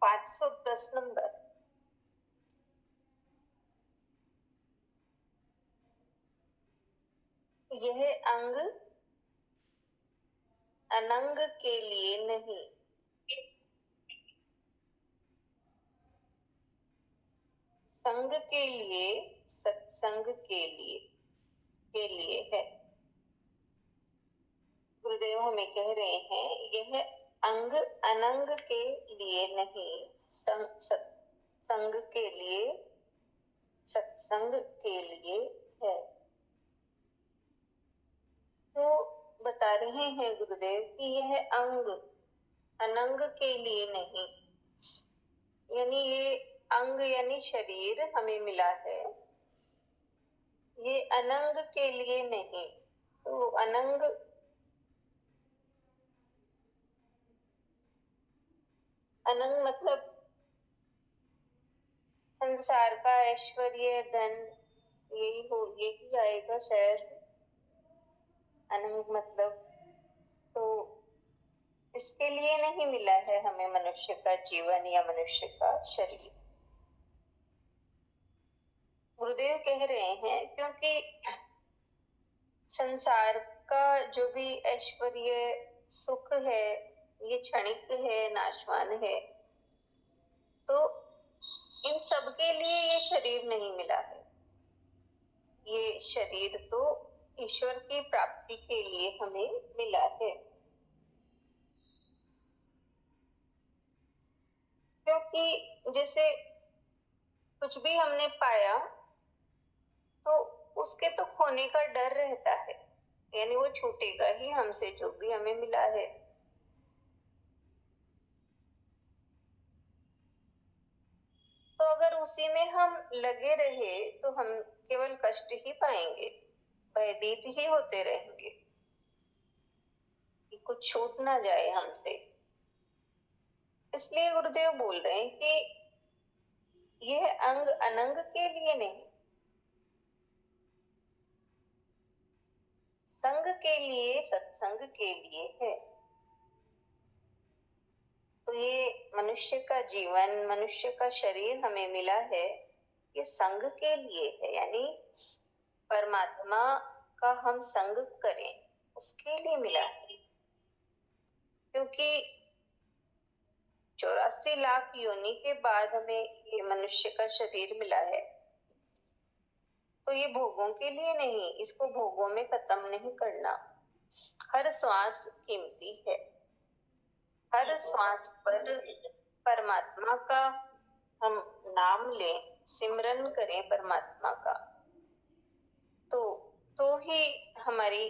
510 number. यह अंग अनंग के लिए नहीं, संग के लिए, सत्संग के लिए है। गुरुदेव हमें कह रहे हैं यह अंग अनंग के लिए नहीं, संग के लिए, सत्संग के लिए है। तो बता रहे हैं गुरुदेव कि यह अंग अनंग के लिए नहीं, यानी ये अंग यानी शरीर हमें मिला है, ये अनंग के लिए नहीं। तो अनंग मतलब संसार का ऐश्वर्य, धन, यही आएगा शायद अनंग मतलब। तो इसके लिए नहीं मिला है हमें मनुष्य का जीवन या मनुष्य का शरीर। गुरुदेव कह रहे हैं क्योंकि संसार का जो भी ऐश्वर्य सुख है ये क्षणिक है, नाशवान है। तो इन सब के लिए ये शरीर नहीं मिला है। ये शरीर तो ईश्वर की प्राप्ति के लिए हमें मिला है। क्योंकि जैसे कुछ भी हमने पाया तो उसके तो खोने का डर रहता है, यानी वो छूटेगा ही हमसे, जो भी हमें मिला है। तो अगर उसी में हम लगे रहे तो हम केवल कष्ट ही पाएंगे, भयभीत ही होते रहेंगे कि कुछ छूट ना जाए हमसे। इसलिए गुरुदेव बोल रहे हैं कि यह अंग अनंग के लिए नहीं, संग के लिए, सत्संग के लिए है। तो ये मनुष्य का जीवन, मनुष्य का शरीर हमें मिला है, ये संग के लिए है, यानी परमात्मा का हम संग करें उसके लिए मिला है। क्योंकि 84 लाख योनि के बाद हमें ये मनुष्य का शरीर मिला है, तो ये भोगों के लिए नहीं, इसको भोगों में खत्म नहीं करना। हर श्वास कीमती है, हर श्वास पर परमात्मा का हम नाम लें, सिमरन करें परमात्मा का, तो ही हमारी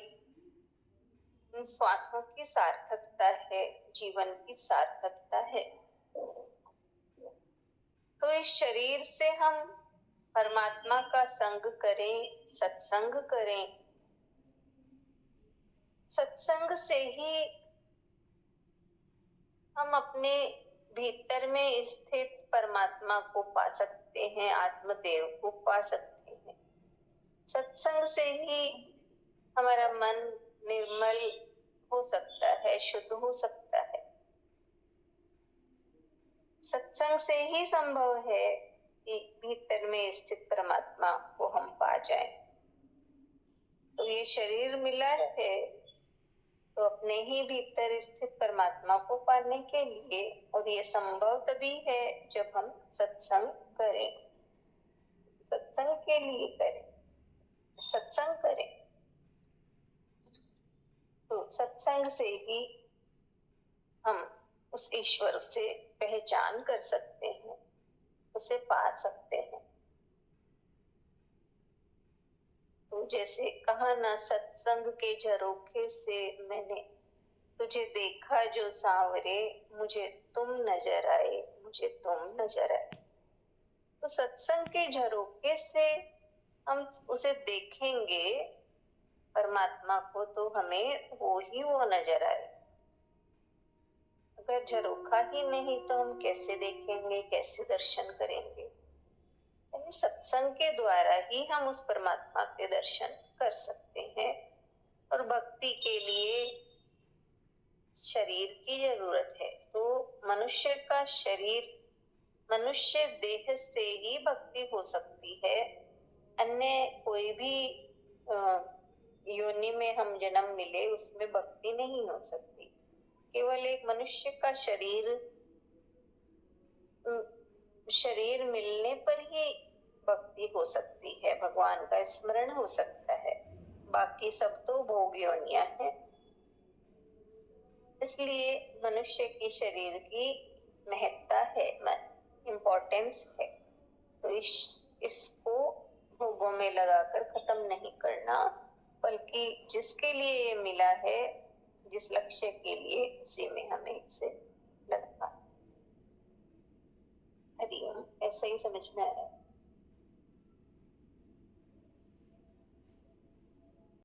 इन श्वासों की सार्थकता है, जीवन की सार्थकता है। तो इस शरीर से हम परमात्मा का संग करें, सत्संग करें। सत्संग से ही हम अपने भीतर में स्थित परमात्मा को पा सकते हैं, आत्मदेव को पा सकते हैं। सत्संग से ही हमारा मन निर्मल हो सकता है, शुद्ध हो सकता है। सत्संग से ही संभव है कि भीतर में स्थित परमात्मा को हम पा जाएं। तो ये शरीर मिला है तो अपने ही भीतर स्थित परमात्मा को पाने के लिए, और ये संभव तभी है जब हम सत्संग करें, सत्संग के लिए करें, सत्संग करें। तो सत्संग से ही हम उस ईश्वर से पहचान कर सकते हैं, उसे पा सकते हैं। तो जैसे कहा ना, सत्संग के झरोखे से मैंने तुझे देखा जो सांवरे, मुझे तुम नजर आए, मुझे तुम नजर आए। तो सत्संग के झरोखे से हम उसे देखेंगे परमात्मा को, तो हमें वो नजर आए। अगर झरोखा ही नहीं तो हम कैसे देखेंगे, कैसे दर्शन करेंगे? यानी सत्संग के द्वारा ही हम उस परमात्मा के दर्शन कर सकते हैं। और भक्ति के लिए शरीर की जरूरत है, तो मनुष्य का शरीर मनुष्य देह से ही भक्ति हो सकती है, अन्य कोई भी योनि में हम जन्म मिले उसमें भक्ति नहीं हो सकती। केवल एक मनुष्य का शरीर मिलने पर ही भक्ति हो सकती है, भगवान का स्मरण हो सकता है, बाकी सब तो भोग योनियां हैं। इसलिए मनुष्य के शरीर की महत्ता है, इम्पोर्टेंस है। तो इसको भोगों में लगाकर खत्म नहीं करना, बल्कि जिसके लिए ये मिला है, जिस लक्ष्य के लिए, उसी में हमें इसे लगना। हरिओम, ऐसा ही समझना है।